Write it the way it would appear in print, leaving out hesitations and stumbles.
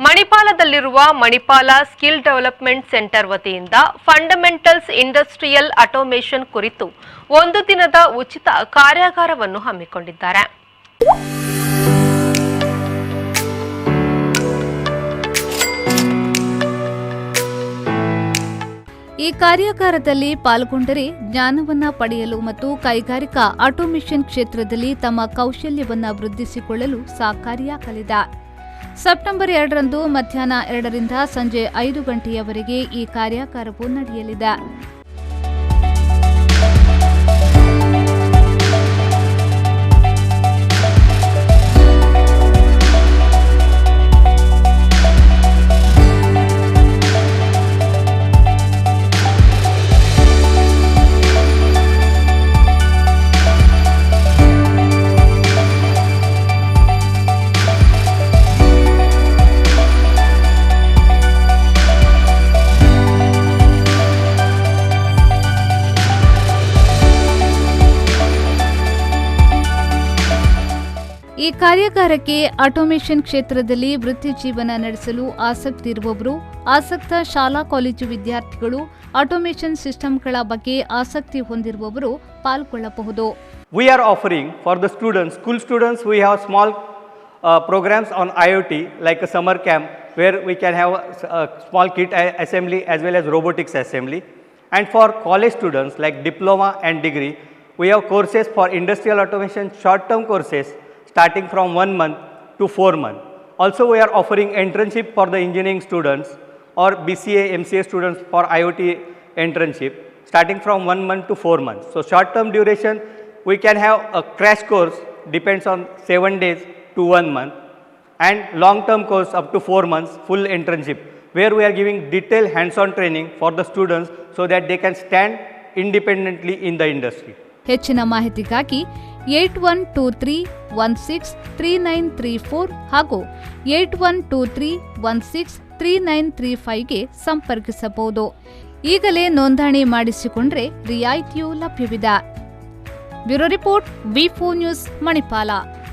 ಮಣಿಪಾಲದಲ್ಲಿರುವ Manipal skill development centre ವತಿಯಿಂದ fundamentals industrial automation ಕುರಿತು ಒಂದು ದಿನದ ಉಚಿತ ಕಾರ್ಯಾಗಾರವನ್ನು ಹಮ್ಮಿಕೊಂಡಿದ್ದಾರೆ. ಈ ಕಾರ್ಯಾಗಾರದಲ್ಲಿ ಪಾಲ್ಗೊಂಡರೆ ಜ್ಞಾನವನ್ನ ಪಡೆಯಲು ಮತ್ತು ಕೈಗಾರಿಕಾ ಆಟೋಮೇಷನ್ ಕ್ಷೇತ್ರದಲ್ಲಿ ತಮ್ಮ ಕೌಶಲ್ಯವನ್ನ ವೃದ್ಧಿಸಿಕೊಳ್ಳಲು ಸಹಕಾರಿಯಾಗಲಿದೆ. ಸೆಪ್ಟೆಂಬರ್ 2ರಂದು ಮಧ್ಯಾಹ್ನ 2ರಿಂದ ಸಂಜೆ 5 ಗಂಟೆಯವರೆಗೆ ಈ ಕಾರ್ಯಾಗಾರವು ನಡೆಯಲಿದೆ. ಈ ಕಾರ್ಯಾಗಾರಕ್ಕೆ ಆಟೋಮೇಷನ್ ಕ್ಷೇತ್ರದಲ್ಲಿ ವೃತ್ತಿ ಜೀವನ ನಡೆಸಲು ಆಸಕ್ತಿ ಇರುವವರು, ಆಸಕ್ತ ಶಾಲಾ ಕಾಲೇಜು ವಿದ್ಯಾರ್ಥಿಗಳು, ಆಟೋಮೇಷನ್ ಸಿಸ್ಟಮ್ಗಳ ಬಗ್ಗೆ ಆಸಕ್ತಿ ಹೊಂದಿರುವವರು ಪಾಲ್ಗೊಳ್ಳಬಹುದು. We are offering for the students, school students, we have small programs on IoT like a summer camp where we can have a small kit assembly as well as robotics assembly. And for college students like diploma and degree, we have courses for industrial automation, short-term courses starting from 1 month to 4 months. Also, we are offering internship for the engineering students or BCA, MCA students for IoT internship starting from 1 month to 4 months. So, short term duration, we can have a crash course depends on 7 days to 1 month, and long term course up to 4 months, full internship, where we are giving detailed hands-on training for the students so that they can stand independently in the industry. ಹೆಚ್ಚಿನ ಮಾಹಿತಿಗಾಗಿ 8123163934 ಹಾಗೂ 8123163935ಗೆ ಸಂಪರ್ಕಿಸಬಹುದು. ಈಗಲೇ ನೋಂದಣಿ ಮಾಡಿಸಿಕೊಂಡ್ರೆ ರಿಯಾಯಿತಿಯೂ ಲಭ್ಯವಿದೆ. Bureau report, ವಿ4 ನ್ಯೂಸ್, ಮಣಿಪಾಲ.